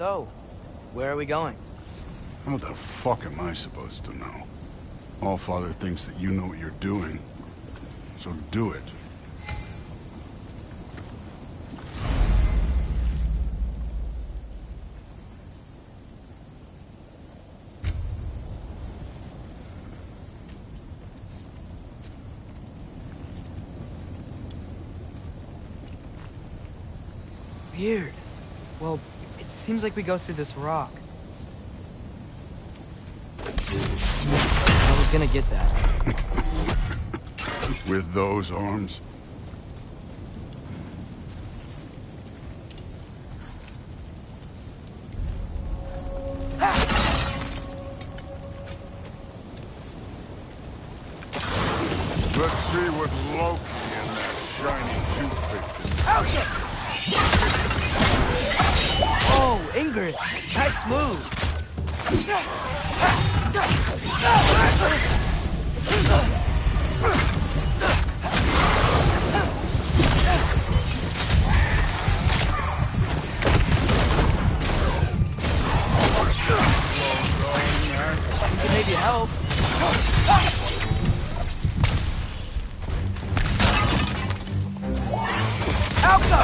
So, where are we going? How the fuck am I supposed to know? Allfather thinks that you know what you're doing, so do it. Weird. Well, it seems like we go through this rock. I was gonna get that. With those arms? Let's see what Loki and that shiny toothpick can do. Oh, Ingrid! Nice move! Could maybe help. Alka!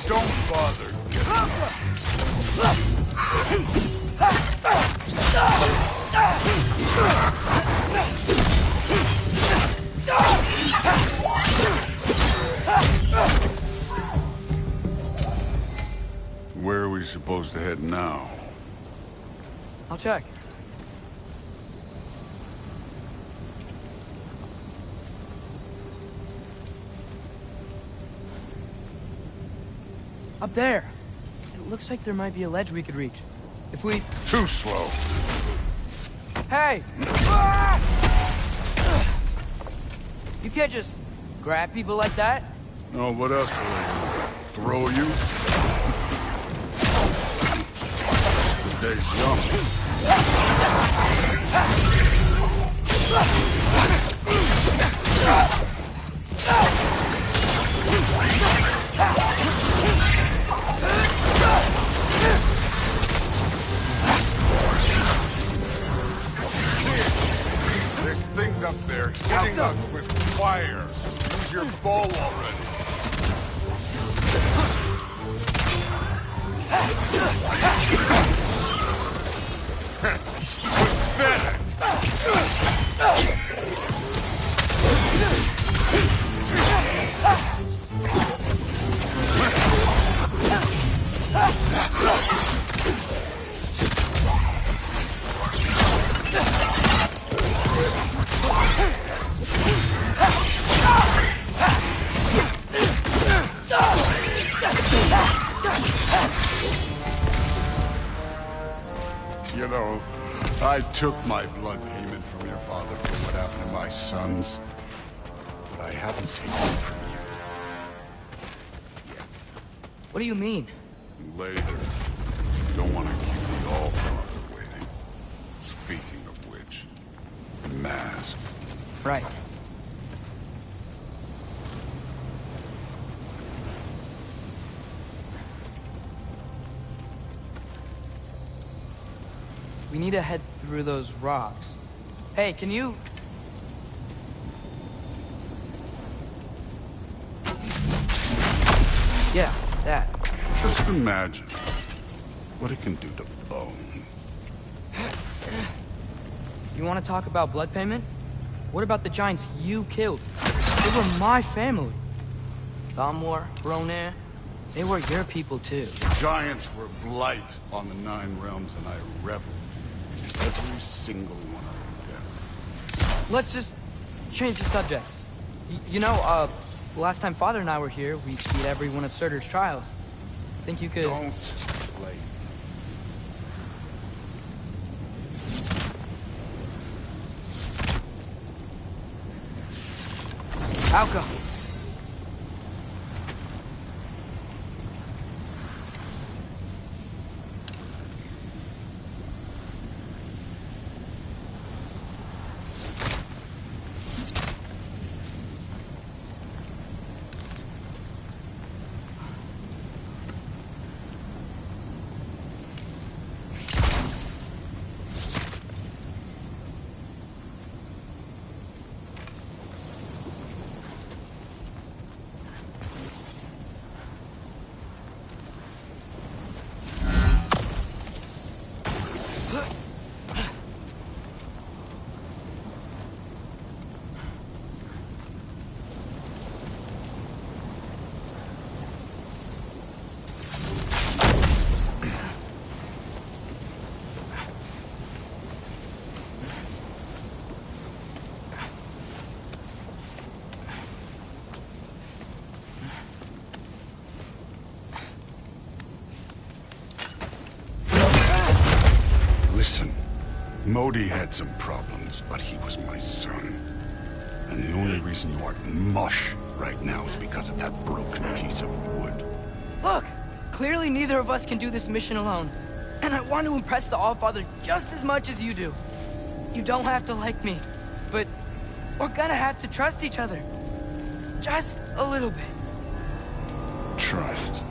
Don't bother. Where are we supposed to head now? I'll check. Up there. It looks like there might be a ledge we could reach. If we... Too slow. Hey! You can't just grab people like that. Oh, what else will I throw you? Today's young. There's things up there hitting us with fire. Use your bow already. Pathetic. You know, I took my blood payment from your father for what happened to my sons, but I haven't taken it from you. What do you mean? Later. You don't want to keep the Allfather waiting. Speaking of which, the mask. Right. We need to head through those rocks. Hey, can you... Yeah, that. Just imagine what it can do to bone. You want to talk about blood payment? What about the giants you killed? They were my family. Thamor, Ronair, they were your people too. The giants were blight on the 9 realms, and I reveled in every single one of their deaths. Let's just change the subject. You know, last time Father and I were here, we beat every one of Surtur's trials. Think you could... Don't play. Alka. Modi had some problems, but he was my son. And the only reason you aren't mush right now is because of that broken piece of wood. Look! Clearly neither of us can do this mission alone. And I want to impress the Allfather just as much as you do. You don't have to like me, but we're gonna have to trust each other. Just a little bit. Trust.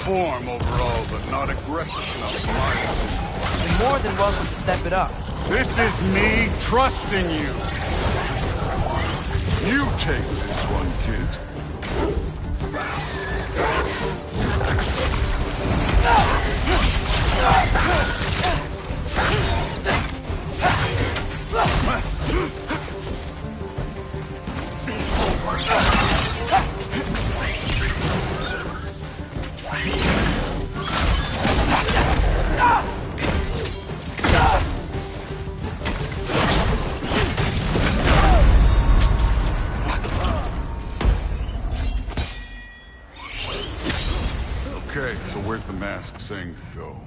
Form overall, but not aggressive enough for my liking. You're more than welcome to step it up. This is me trusting you. You take this one, kid. Okay, so where's the mask saying to go?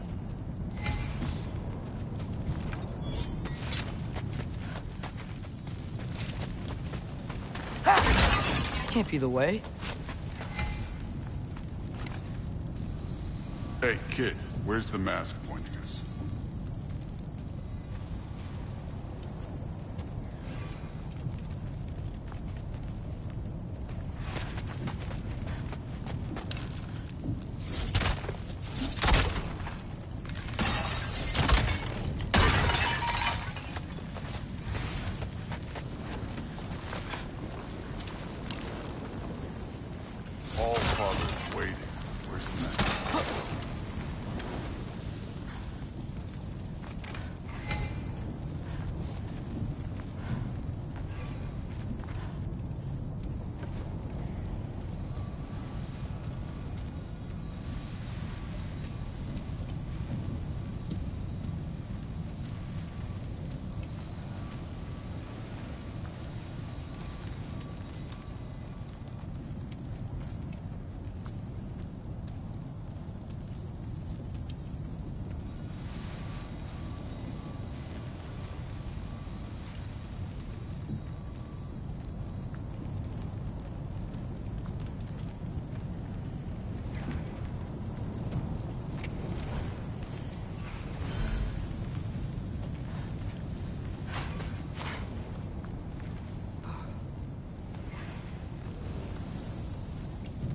This can't be the way. Hey, kid, where's the mask pointing us? All father's waiting. Where's the mask?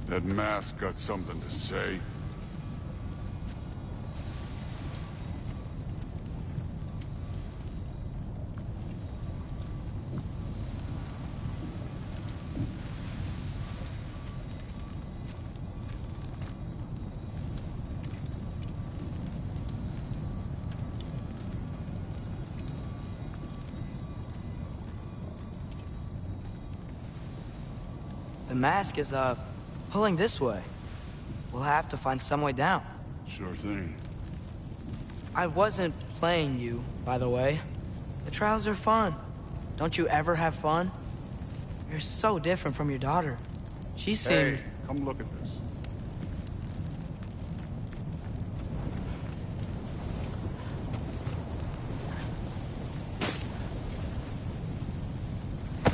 That mask got something to say. The mask is, pulling this way. We'll have to find some way down. Sure thing. I wasn't playing you, by the way. The trials are fun. Don't you ever have fun? You're so different from your daughter. She seemed... Hey, come look at this.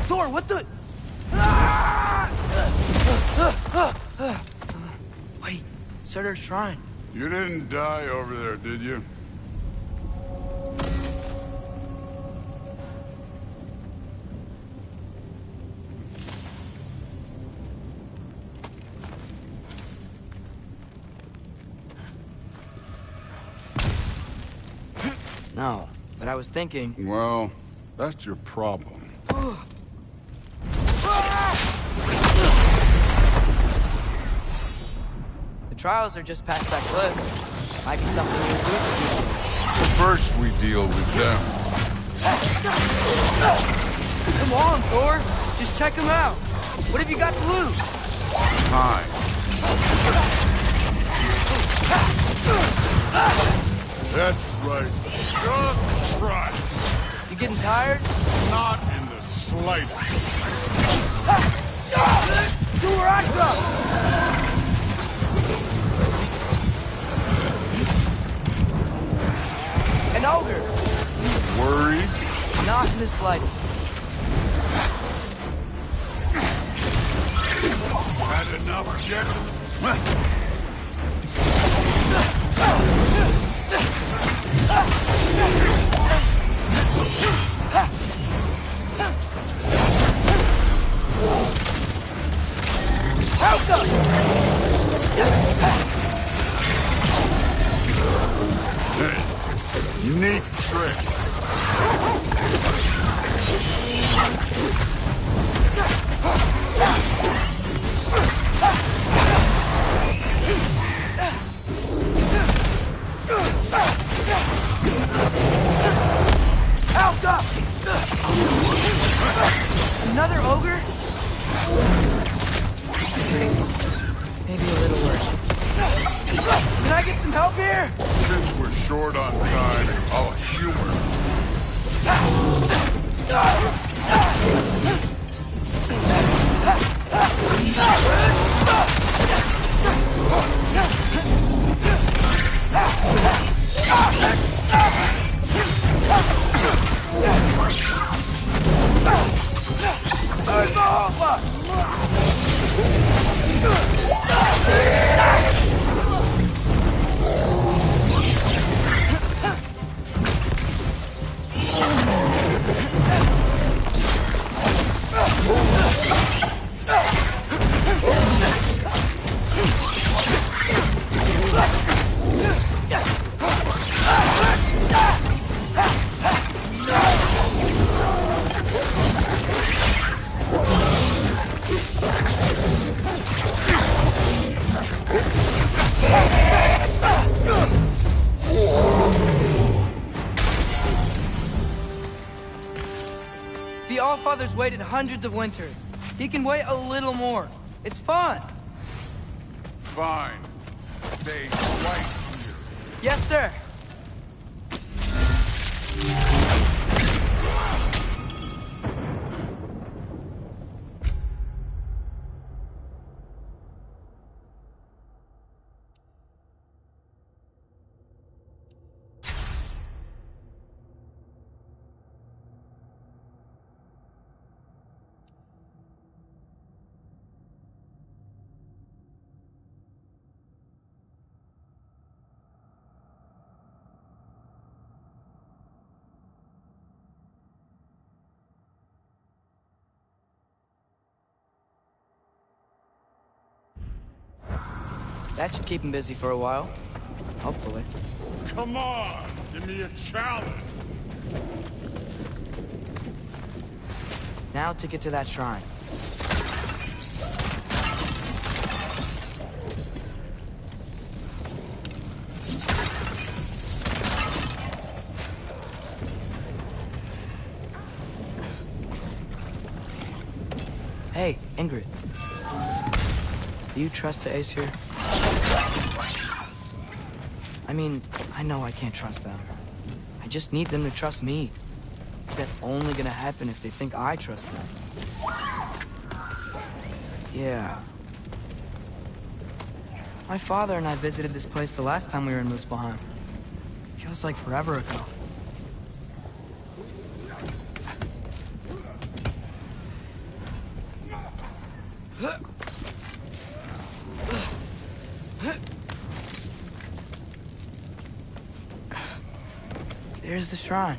Thor, what the... Wait, Surtur's shrine. You didn't die over there, did you? No, but I was thinking... Well, that's your problem. trials are just past that cliff. Might be something you do. First we deal with them. Come on, Thor. Just check them out. What have you got to lose? Time. That's right. Just right. You getting tired? Not in the slightest. Do where I go! An ogre! Worried? Not in the slightest. Had enough yet? Neat trick. Another ogre? Maybe a little worse. Can I get some help here? Since we're short on time, I'll humor. The Allfather's waited hundreds of winters. He can wait a little more. It's fun. Fine. Stay right here. Yes, sir. That should keep him busy for a while. Hopefully. Come on! Give me a challenge! Now to get to that shrine. Hey, Ingrid. Do you trust the Ace here? I mean, I know I can't trust them. I just need them to trust me. That's only gonna happen if they think I trust them. Yeah. My father and I visited this place the last time we were in Muspelheim. Feels like forever ago. There's the shrine.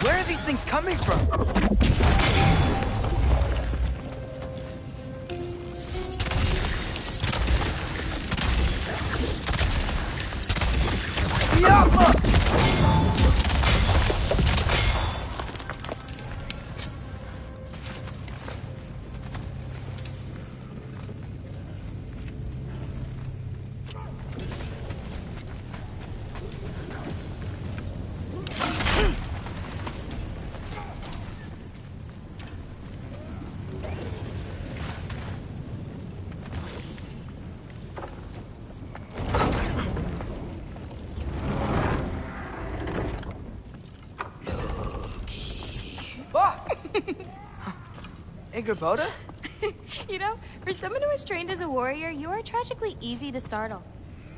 Where are these things coming from? Hey, Gerboda? You know, for someone who is trained as a warrior, you are tragically easy to startle.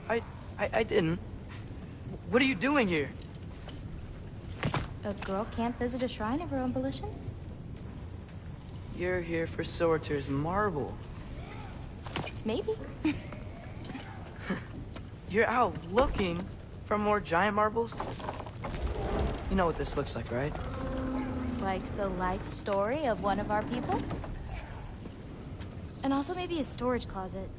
I didn't. What are you doing here? A girl can't visit a shrine of her own volition? You're here for Sorter's marble. Maybe. You're out looking for more giant marbles? You know what this looks like, right? Like the life story of one of our people? And also maybe a storage closet.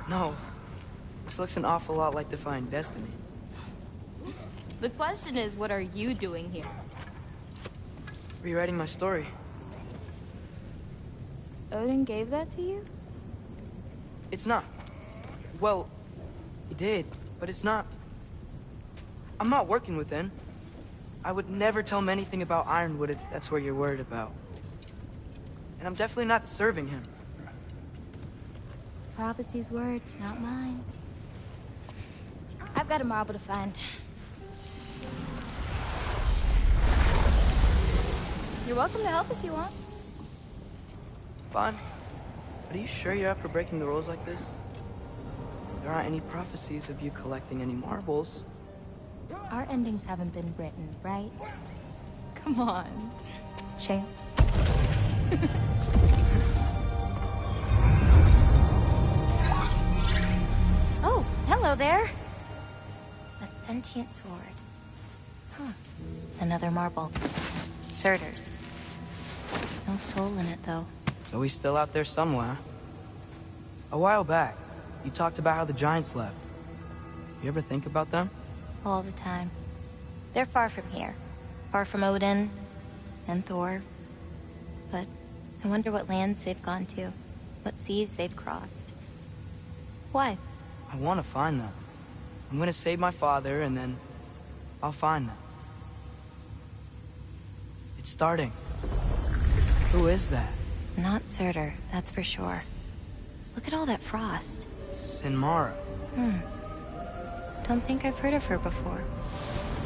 No. This looks an awful lot like Defying Destiny. The question is, what are you doing here? Rewriting my story. Odin gave that to you? It's not. Well, he did, but it's not. I'm not working with him. I would never tell him anything about Ironwood if that's what you're worried about. And I'm definitely not serving him. It's prophecy's words, not mine. I've got a marble to find. You're welcome to help if you want. Fine. But are you sure you're up for breaking the rules like this? There aren't any prophecies of you collecting any marbles. Our endings haven't been written, right? Come on, champ. Oh, hello there. A sentient sword. Huh. Another marble. Surtur's. No soul in it, though. So he's still out there somewhere. A while back, you talked about how the Giants left. You ever think about them? All the time. They're far from here. Far from Odin and Thor. But I wonder what lands they've gone to. What seas they've crossed. Why? I want to find them. I'm gonna save my father, and then I'll find them. It's starting. Who is that? Not Surtur, that's for sure. Look at all that frost. Sinmara. Don't think I've heard of her before.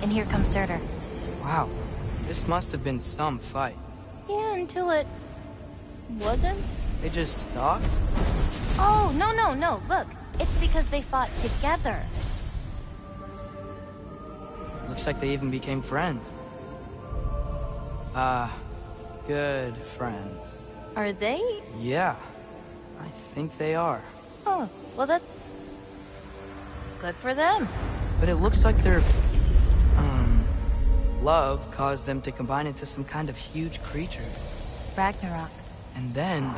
And here comes Surtur. Wow. This must have been some fight. Yeah, until it... wasn't? They just stopped? Oh, no. Look, it's because they fought together. Looks like they even became friends. Good friends. Are they? Yeah, I think they are. Oh, well that's... good for them. But it looks like their, love caused them to combine into some kind of huge creature. Ragnarok. And then...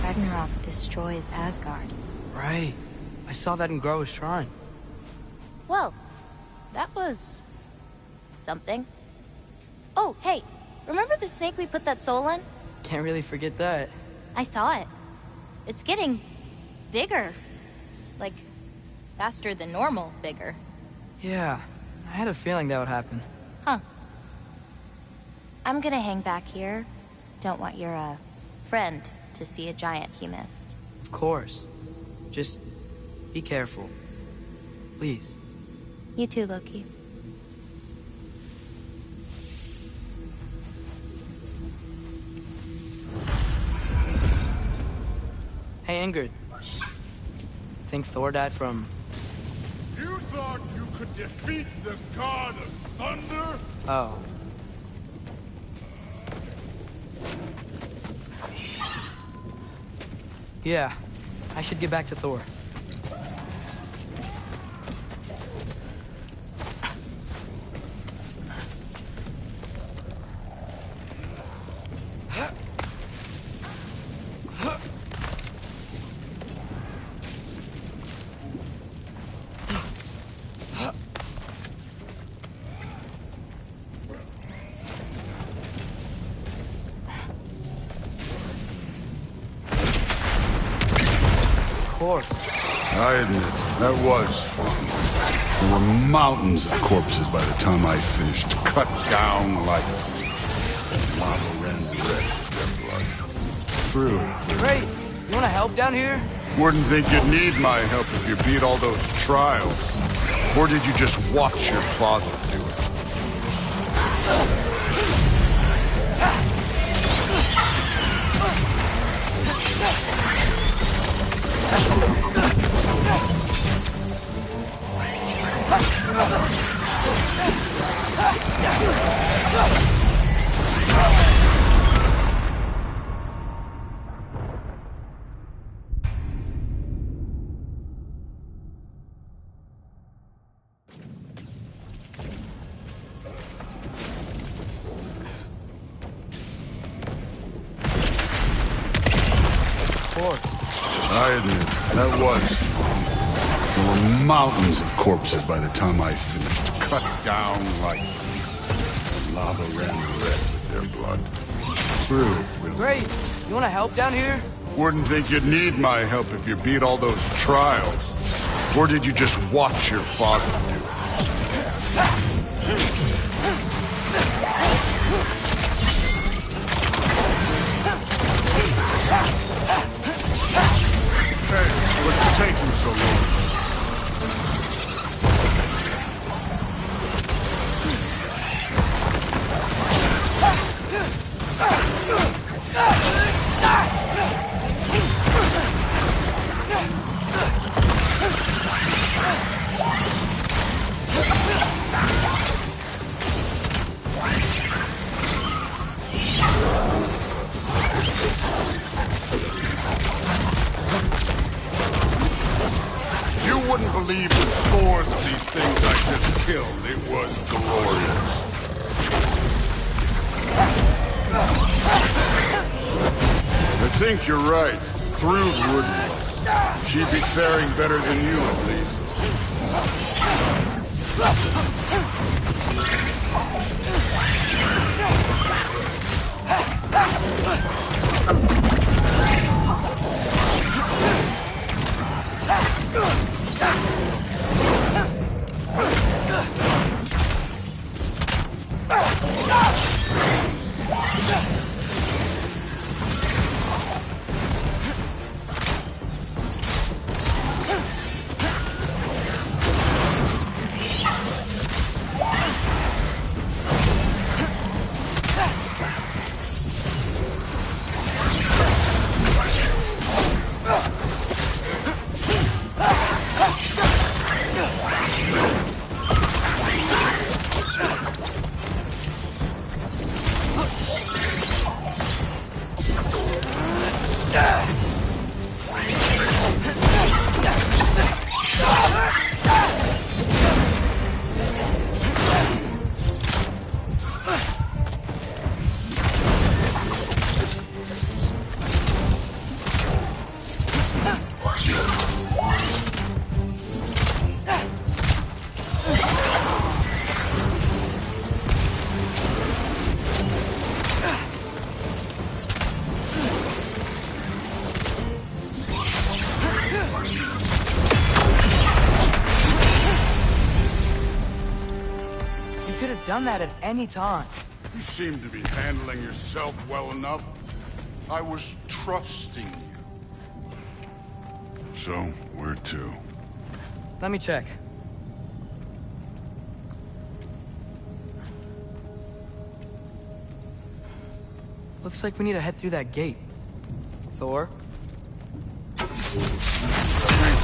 Ragnarok destroys Asgard. Right. I saw that in Groa's shrine. Well, that was... something. Oh, hey, remember the snake we put that soul in? Can't really forget that. I saw it. It's getting... bigger. Like, faster than normal bigger. Yeah, I had a feeling that would happen. Huh. I'm gonna hang back here. Don't want your, friend to see a giant he missed. Of course. Just be careful. Please. You too, Loki. Hey, Ingrid. Think Thor died from... You thought you could defeat the god of thunder? Oh. Yeah, I should get back to Thor. I admit, that was fun. There were mountains of corpses by the time I finished, cut down like lava ran red with their blood. True. Great! You wanna help down here? Wouldn't think you'd need my help if you beat all those trials. Or did you just watch your father do it? I admit, that was fun. There were mountains of corpses by the time I finished, cut down like lava ran red with their blood. True. Great! You wanna help down here? Wouldn't think you'd need my help if you beat all those trials. Or did you just watch your father do it? Hey, what's taking so long? You wouldn't believe the scores of these things I just killed. It was glorious. I think you're right. Thrud wouldn't. She'd be faring better than you, at least. Done that at any time. You seem to be handling yourself well enough. I was trusting you. So, where to? Let me check. Looks like we need to head through that gate. Thor? Ain't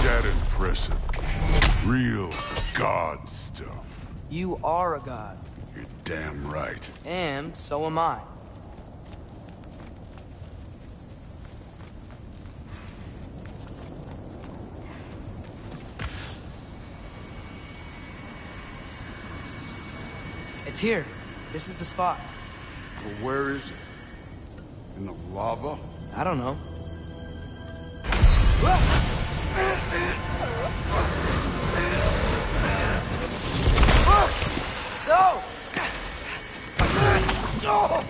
that impressive? Real god stuff. You are a god. You're damn right. And so am I. It's here. This is the spot. Well, where is it? In the lava? I don't know. No!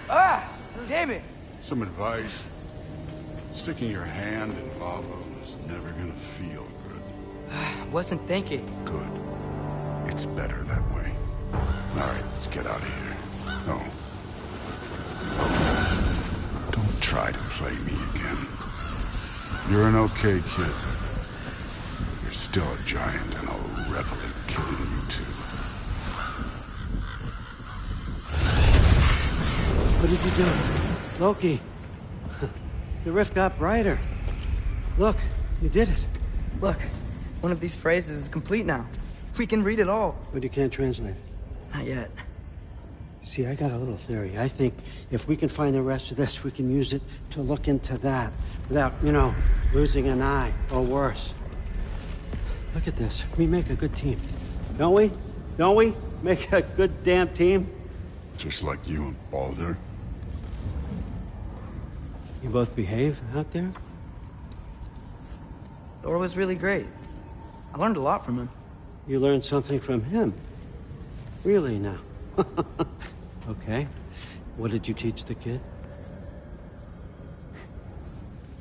Ah! Damn it! Some advice. Sticking your hand in lava is never gonna feel good. Wasn't thinking. Good. It's better that way. Alright, let's get out of here. No. Don't try to play me again. You're an okay kid. You're still a giant, and I'll revel in killing you too. What did you do? Loki. The rift got brighter. Look, you did it. Look, one of these phrases is complete now. We can read it all. But you can't translate it. Not yet. See, I got a little theory. I think if we can find the rest of this, we can use it to look into that without, losing an eye or worse. Look at this. We make a good team. Don't we? Don't we? Make a good damn team? Just like you and Baldur. You both behave out there? Thor was really great. I learned a lot from him. You learned something from him? Really now? Okay. What did you teach the kid?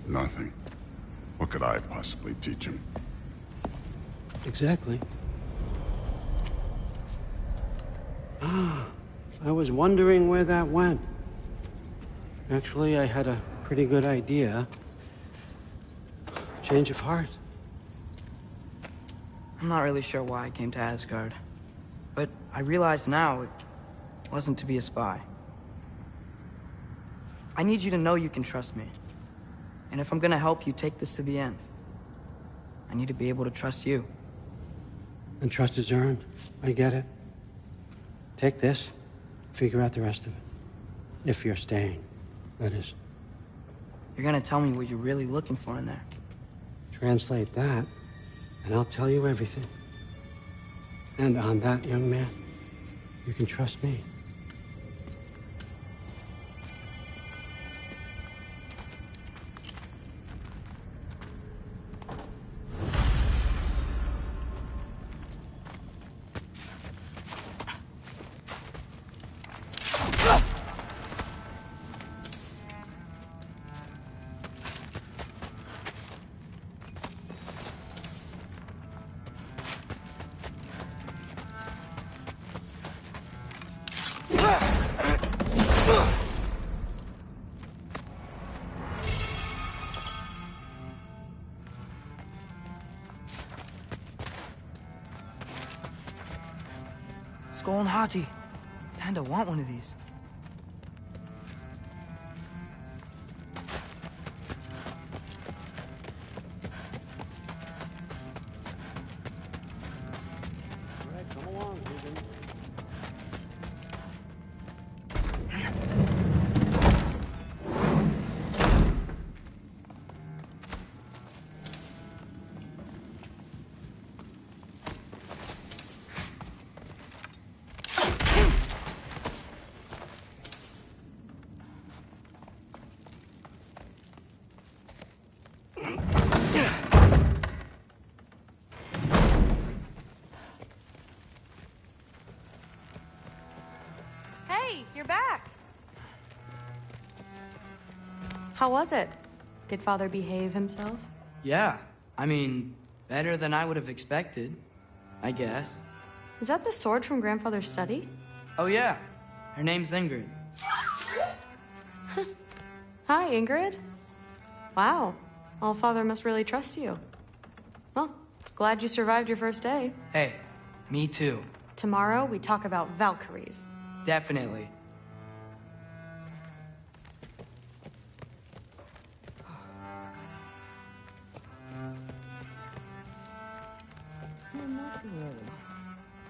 Nothing. What could I possibly teach him? Exactly. I was wondering where that went. Actually, I had a pretty good idea. Change of heart. I'm not really sure why I came to Asgard. But I realize now it wasn't to be a spy. I need you to know you can trust me. And if I'm gonna help you take this to the end, I need to be able to trust you. And trust is earned. I get it. Take this, figure out the rest of it. If you're staying, that is. You're gonna tell me what you're really looking for in there. Translate that, and I'll tell you everything. And on that, young man, you can trust me. skull and Hati. Kinda want one of these. All right, come along, Ruben. Hey, you're back. How was it? Did Father behave himself? Yeah, I mean, better than I would have expected, I guess. Is that the sword from Grandfather's study? Oh yeah, her name's Ingrid. Hi, Ingrid. Wow, All-Father must really trust you. Well, glad you survived your first day. Hey, me too. Tomorrow, we talk about Valkyries. Definitely.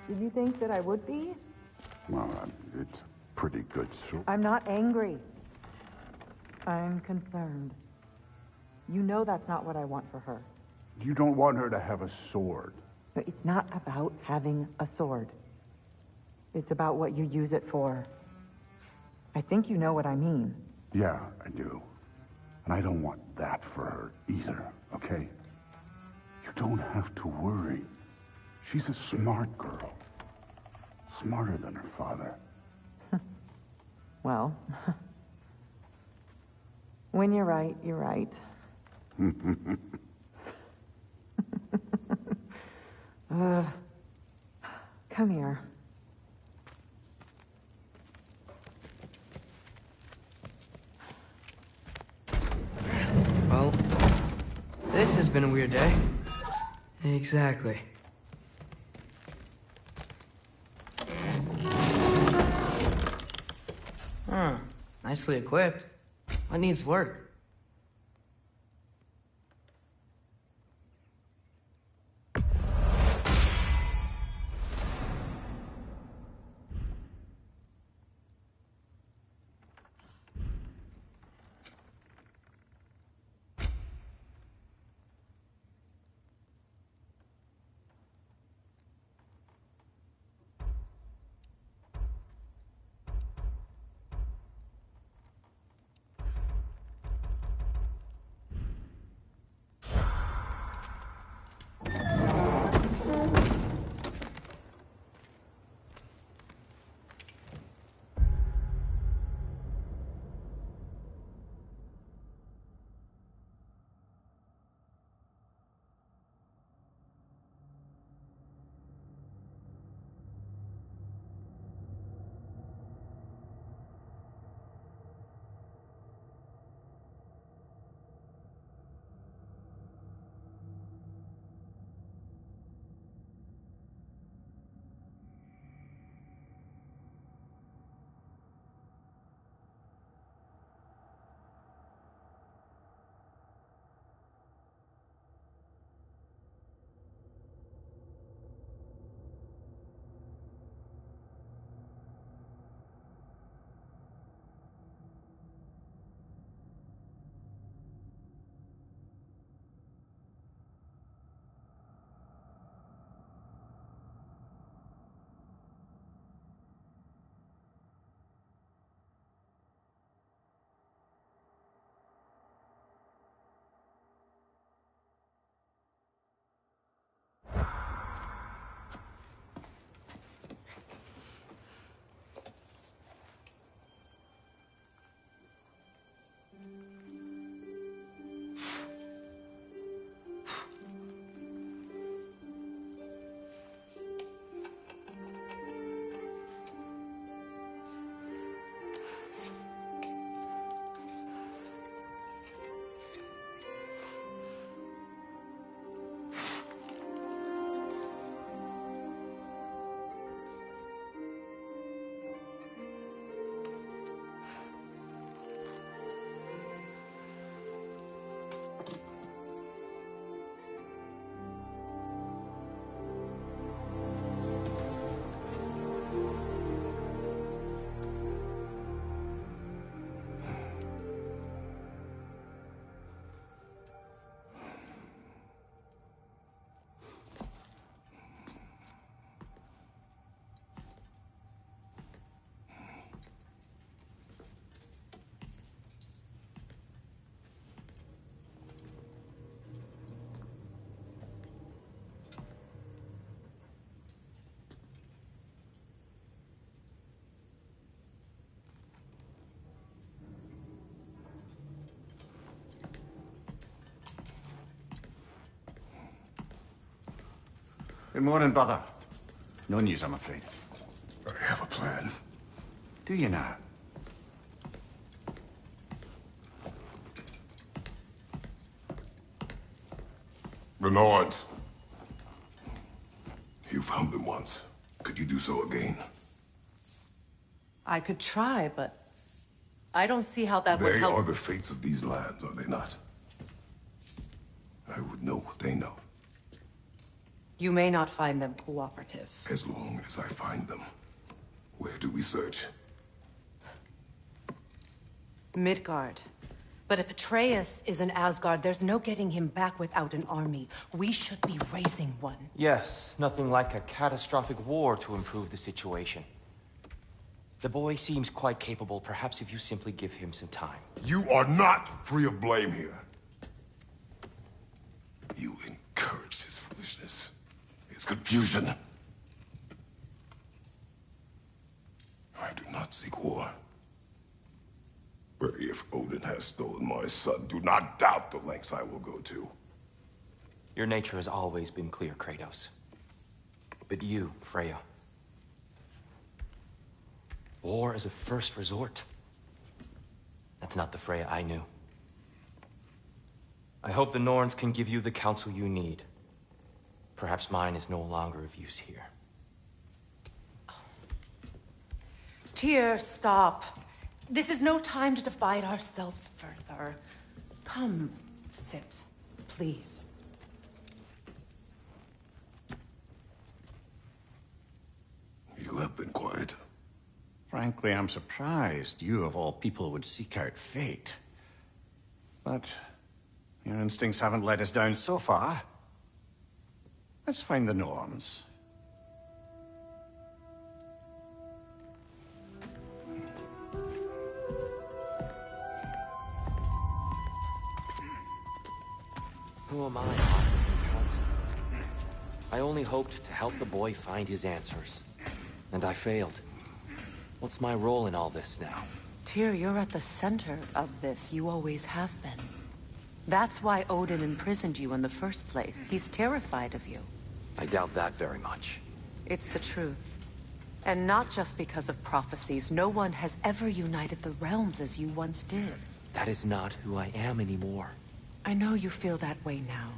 Did you think that I would be? Well, it's pretty good soup. I'm not angry. I'm concerned. You know that's not what I want for her. You don't want her to have a sword. But it's not about having a sword. It's about what you use it for. I think you know what I mean. Yeah, I do. And I don't want that for her either, okay? You don't have to worry. She's a smart girl. Smarter than her father. Well, when you're right, you're right. Come here. Well, this has been a weird day. Exactly. Huh. Nicely equipped. What needs work? Good morning, brother. No news, I'm afraid. I have a plan. Do you now? The Norns. You found them once. Could you do so again? I could try, but I don't see how that would They help. are the fates of these lands, are they not? I would know what they know, You may not find them cooperative. as long as I find them. Where do we search? Midgard. But if Atreus is in Asgard, there's no getting him back without an army. We should be raising one. Yes, nothing like a catastrophic war to improve the situation. The boy seems quite capable. Perhaps if you simply give him some time. You are not free of blame here. You encouraged his foolishness, his confusion. I do not seek war. But if Odin has stolen my son, do not doubt the lengths I will go to. Your nature has always been clear, Kratos. But you, Freya. War as a first resort. That's not the Freya I knew. I hope the Norns can give you the counsel you need. Perhaps mine is no longer of use here. Tyr, stop. This is no time to divide ourselves further. Come, sit, please. You have been quiet. Frankly, I'm surprised you, of all people, would seek out fate. But your instincts haven't let us down so far. Let's find the Norns. Who am I offering him counsel? I only hoped to help the boy find his answers. And I failed. What's my role in all this now? Tyr, you're at the center of this. You always have been. That's why Odin imprisoned you in the first place. He's terrified of you. I doubt that very much. It's the truth. And not just because of prophecies. No one has ever united the realms as you once did. That is not who I am anymore. I know you feel that way now.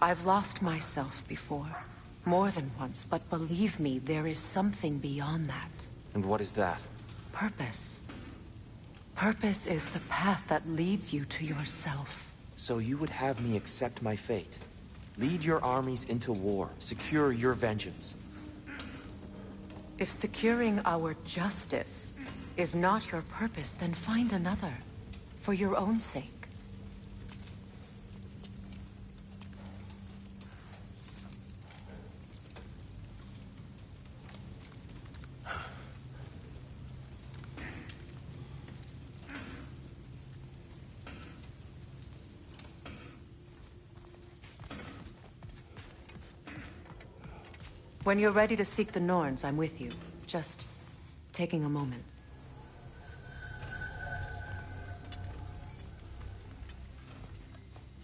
I've lost myself before. More than once, but believe me, there is something beyond that. And what is that? Purpose. Purpose is the path that leads you to yourself. So you would have me accept my fate? Lead your armies into war, secure your vengeance. If securing our justice is not your purpose, then find another. For your own sake. When you're ready to seek the Norns, I'm with you. Just taking a moment.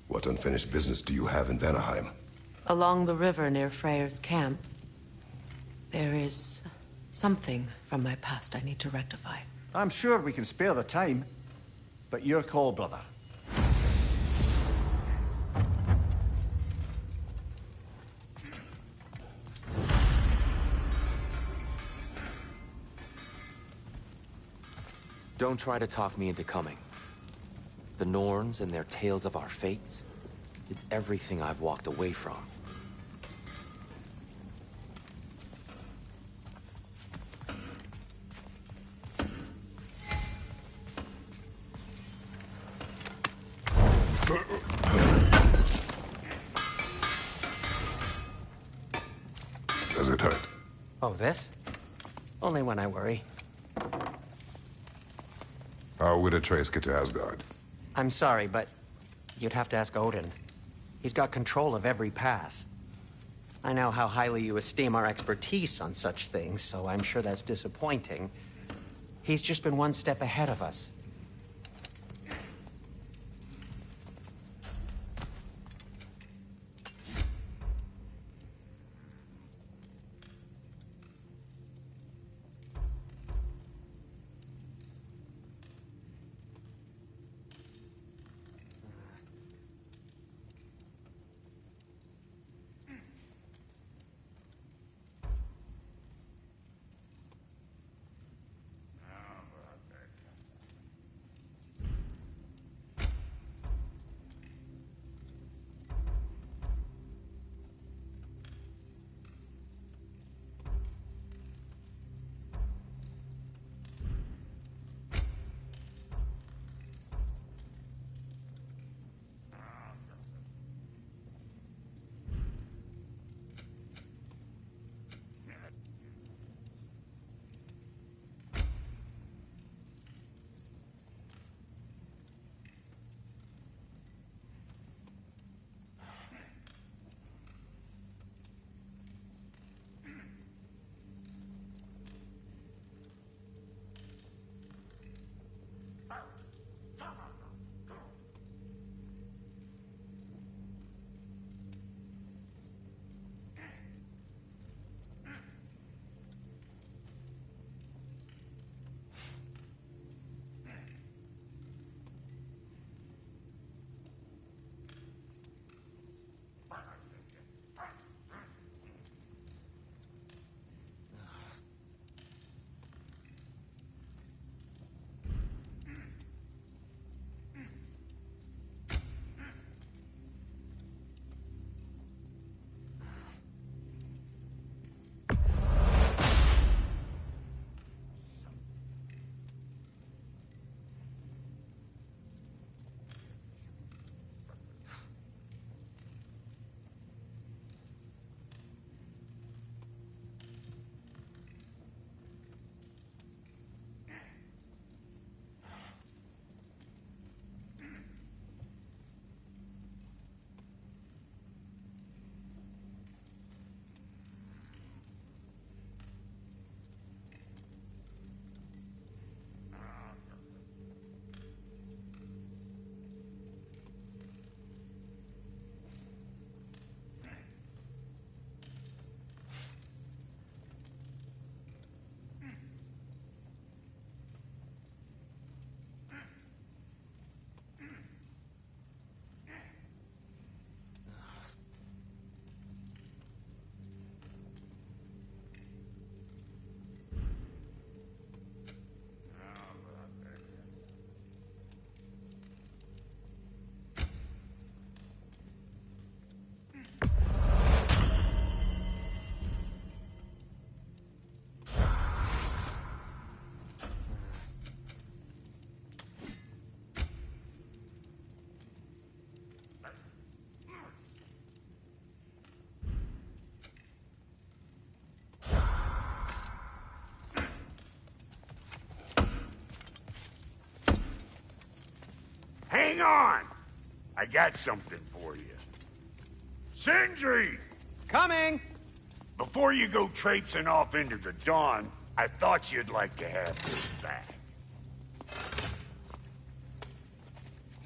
What unfinished business do you have in Vanaheim? Along the river near Freyr's camp, there is something from my past I need to rectify. I'm sure we can spare the time. But your call, brother. Don't try to talk me into coming. The Norns and their tales of our fates, it's everything I've walked away from. Does it hurt? Oh, this? Only when I worry. How would Atreus get to Asgard? I'm sorry, but you'd have to ask Odin. He's got control of every path. I know how highly you esteem our expertise on such things, so I'm sure that's disappointing. He's just been one step ahead of us. Hang on! I got something for you. Sindri! Coming! Before you go traipsing off into the dawn, I thought you'd like to have this back.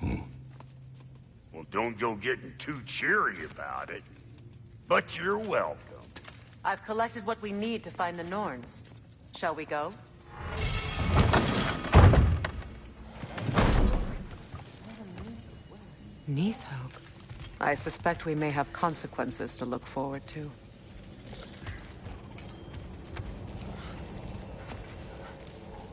Well, don't go getting too cheery about it. But you're welcome. I've collected what we need to find the Norns. Shall we go? Neathhope. I suspect we may have consequences to look forward to.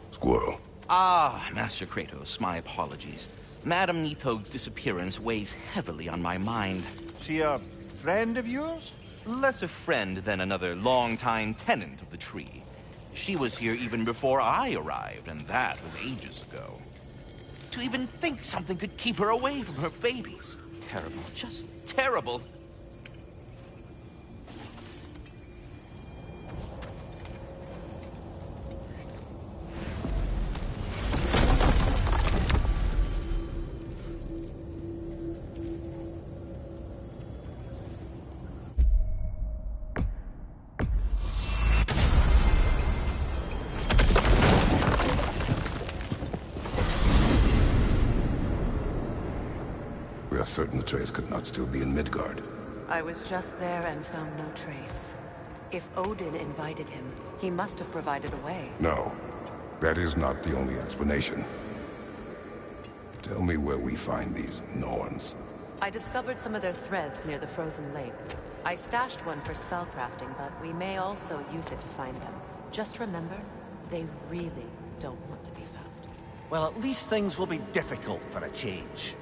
Squirrel. Ah, Master Kratos, my apologies. Madame Neathoge's disappearance weighs heavily on my mind. She a friend of yours? Less a friend than another long-time tenant of the tree. She was here even before I arrived, and that was ages ago. To even think something could keep her away from her babies. Terrible, just terrible. We are certain the trace could not still be in Midgard. I was just there and found no trace. If Odin invited him, he must have provided a way. No, that is not the only explanation. Tell me where we find these Norns. I discovered some of their threads near the frozen lake. I stashed one for spellcrafting, but we may also use it to find them. Just remember, they really don't want to be found. Well, at least things will be difficult for a change.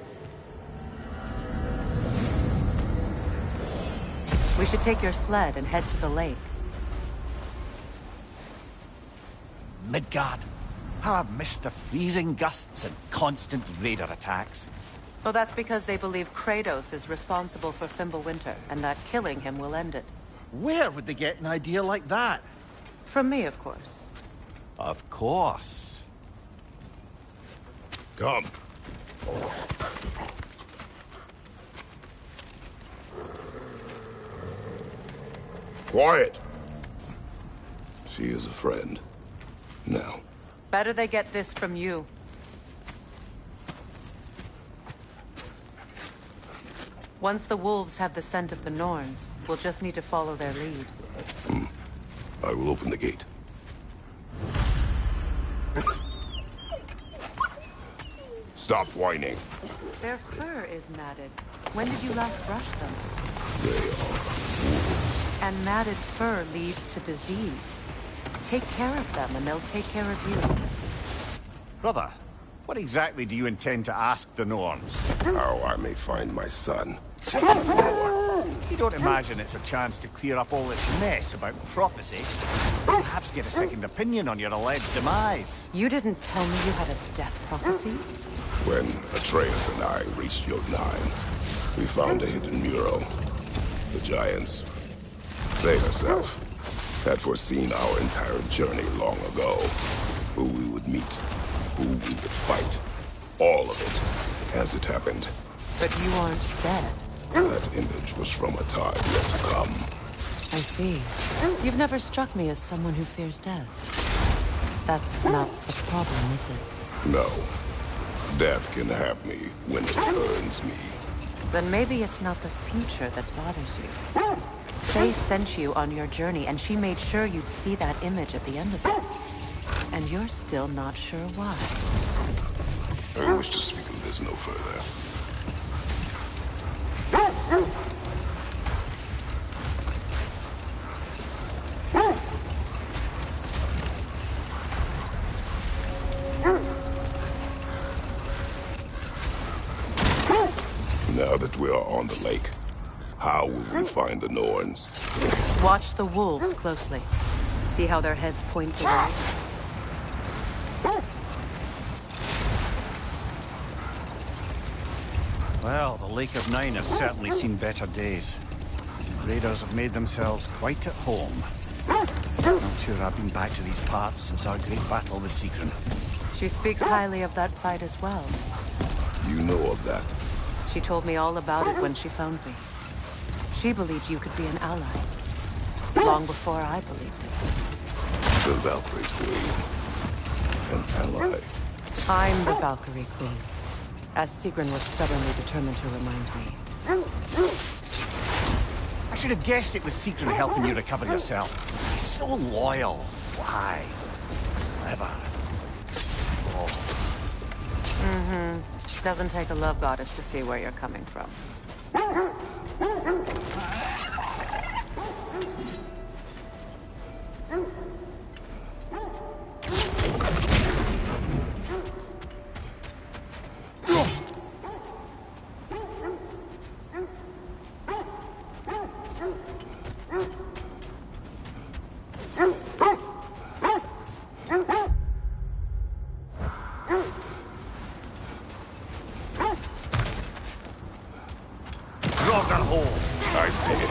We should take your sled and head to the lake. Midgard. How I've missed the freezing gusts and constant raider attacks. Well, that's because they believe Kratos is responsible for Fimbulwinter, and that killing him will end it. Where would they get an idea like that? From me, of course. Of course. Come. Quiet. She is a friend. Now. Better they get this from you. Once the wolves have the scent of the Norns, we'll just need to follow their lead. I will open the gate. Stop whining. Their fur is matted. When did you last brush them? They are wolves. And matted fur leads to disease. Take care of them, and they'll take care of you. Brother, what exactly do you intend to ask the Norns? How I may find my son. You don't imagine it's a chance to clear up all this mess about prophecy? Perhaps get a second opinion on your alleged demise. You didn't tell me you had a death prophecy? When Atreus and I reached Jotunheim, we found a hidden mural. The giants, they herself, had foreseen our entire journey long ago. Who we would meet, who we would fight. All of it, as it happened. But you aren't dead. That image was from a time yet to come. I see. You've never struck me as someone who fears death. That's not the problem, is it? No. Death can have me when it earns me. Then maybe it's not the future that bothers you. Faye sent you on your journey, and she made sure you'd see that image at the end of it. And you're still not sure why. I wish to speak of this no further. Now that we are on the lake, how will we find the Norns? Watch the wolves closely. See how their heads point away? Well, the Lake of Nine has certainly seen better days. The raiders have made themselves quite at home. Not sure I've been back to these parts since our great battle with Seekron. She speaks highly of that fight as well. You know of that? She told me all about it when she found me. She believed you could be an ally. Long before I believed it. The Valkyrie Queen. An ally. I'm the Valkyrie Queen. As Sigrun was stubbornly determined to remind me. I should have guessed it was Sigrun helping you recover yourself. He's so loyal. Why? Clever. Oh. Mm-hmm. Doesn't take a love goddess to see where you're coming from. I see it.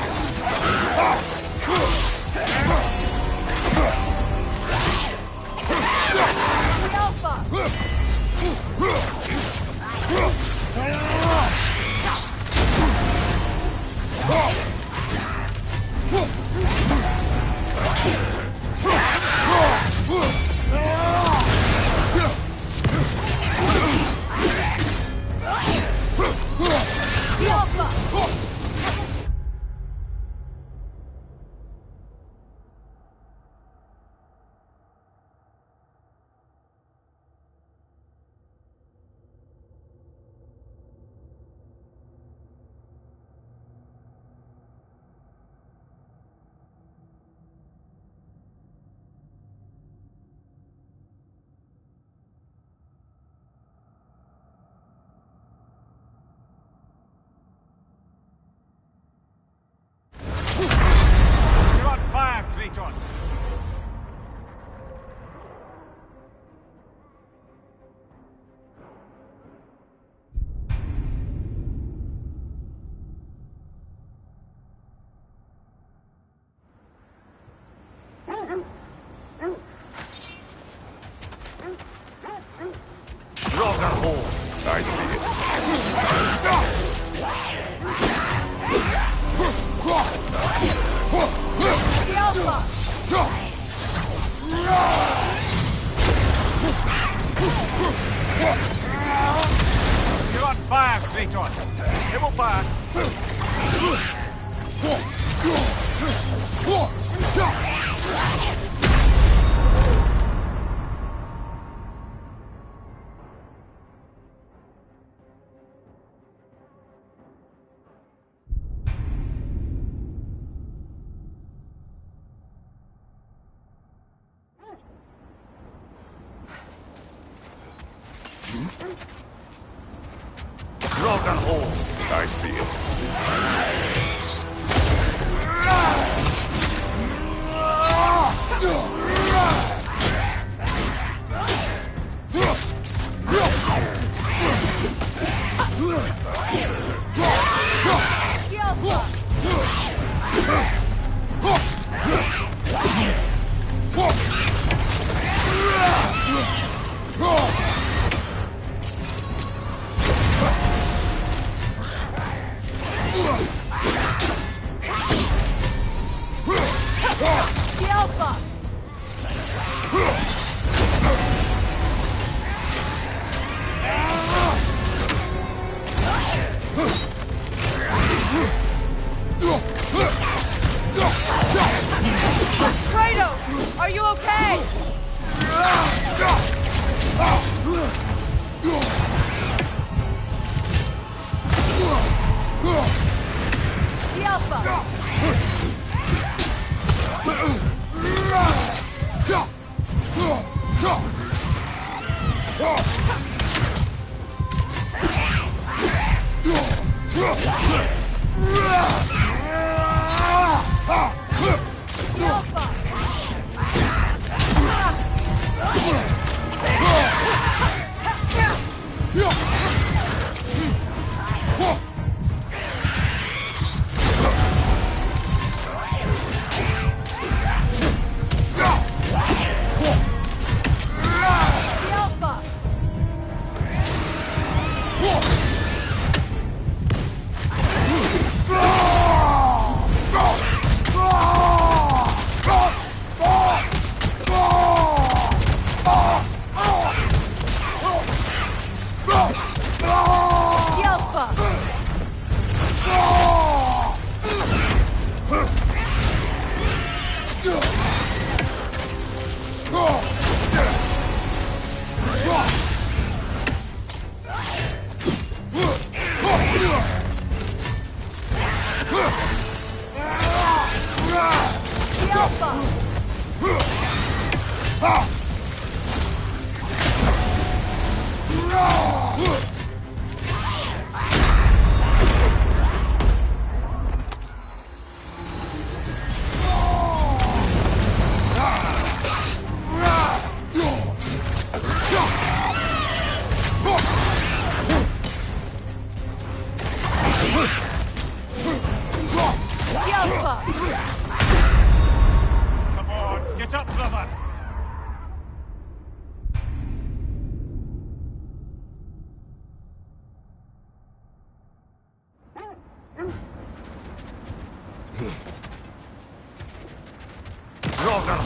You're on fire, Kratos! I see it. You're on fire, Kratos! Double fire! I see it. Kratos! Are you okay? The Alpha!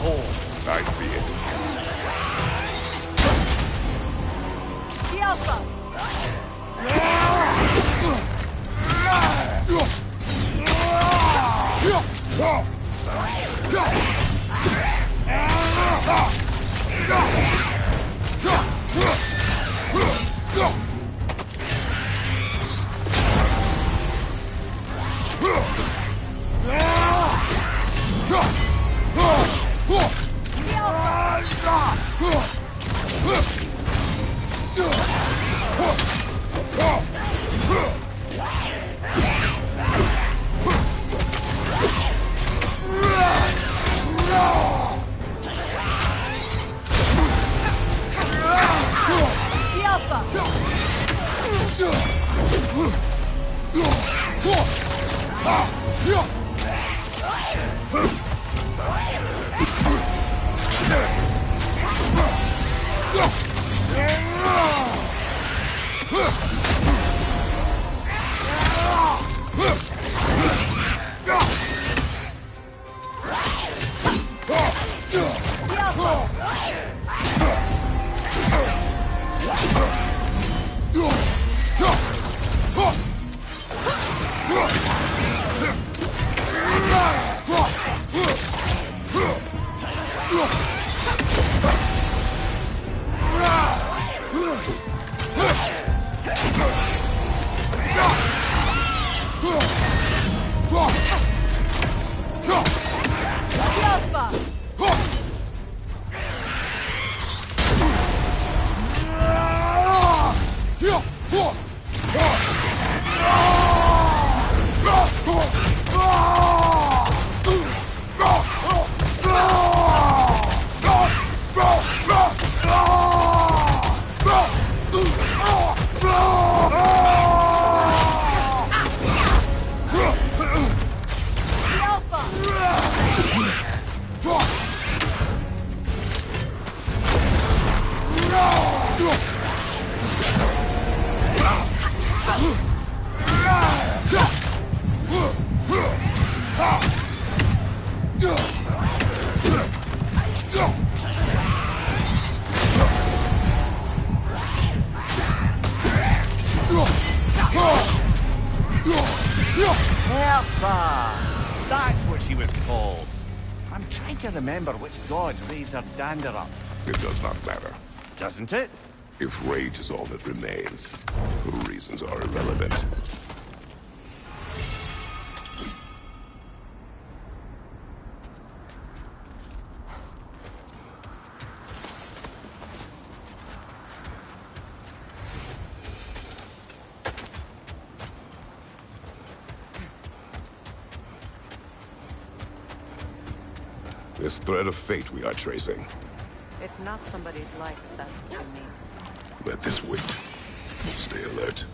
hole. I see it. The Alpha! That's what she was called. I'm trying to remember which god raised her dander up. It does not matter. Doesn't it? If rage is all that remains, her reasons are irrelevant. This thread of fate we are tracing. It's not somebody's life, if that's what you mean. Let this wait. Stay alert.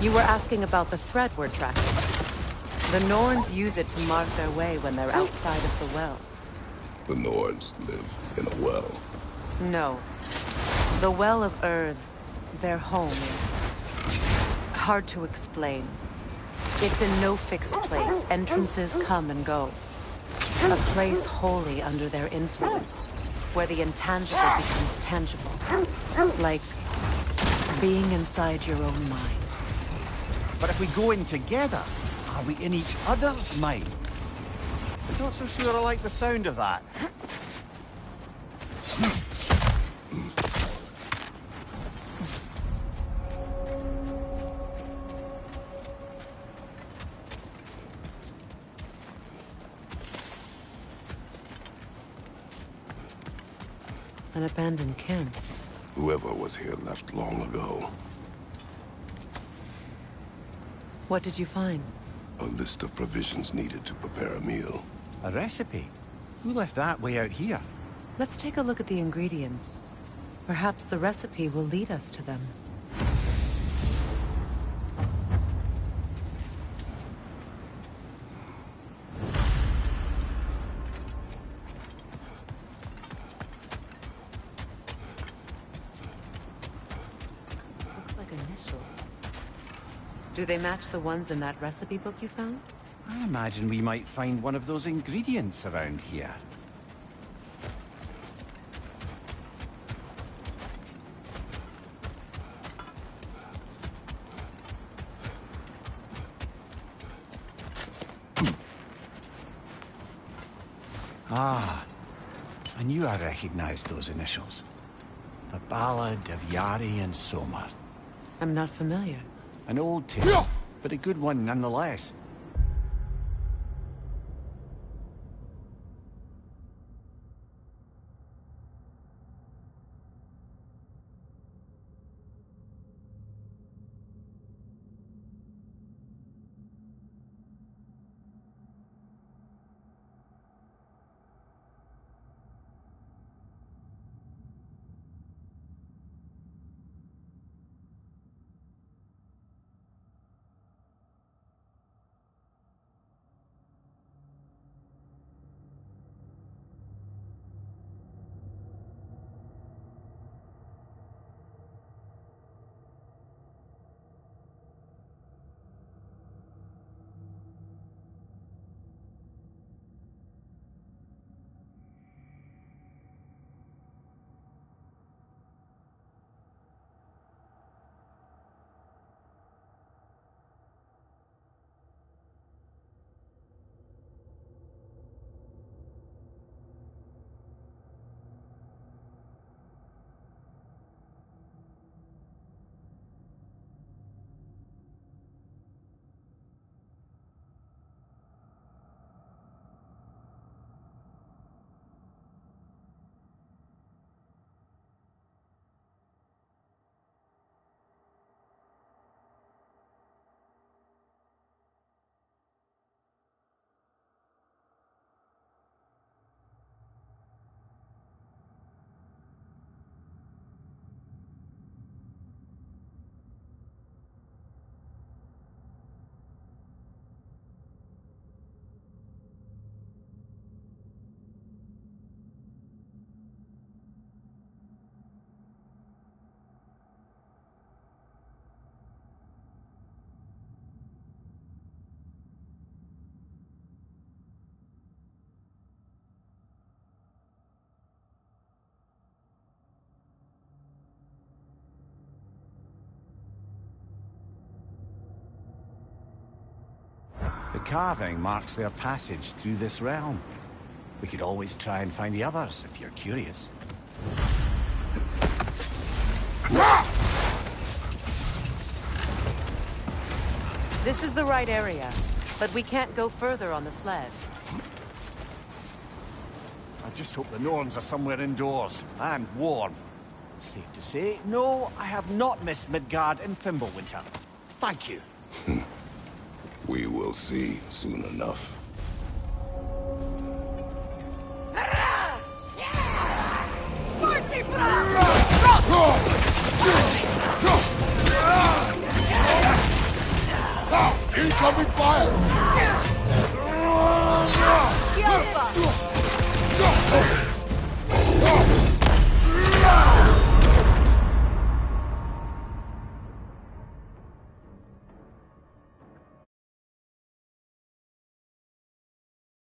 You were asking about the thread we're tracking. The Norns use it to mark their way when they're outside of the well. The Nords live in a well. No. The Well of Earth, their home, is hard to explain. It's in no fixed place. Entrances come and go. A place wholly under their influence, where the intangible becomes tangible. Like being inside your own mind. But if we go in together, are we in each other's mind? I'm not so sure I like the sound of that. An abandoned camp. Whoever was here left long ago. What did you find? A list of provisions needed to prepare a meal. A recipe? Who left that way out here? Let's take a look at the ingredients. Perhaps the recipe will lead us to them. Looks like initials. Do they match the ones in that recipe book you found? I imagine we might find one of those ingredients around here. Ah, I knew I recognized those initials. The Ballad of Yari and Somar. I'm not familiar. An old tale, but a good one nonetheless. The carving marks their passage through this realm. We could always try and find the others, if you're curious. This is the right area, but we can't go further on the sled. I just hope the Norns are somewhere indoors, and warm. Safe to say, no, I have not missed Midgard in Fimbulwinter. Thank you. We will see soon enough.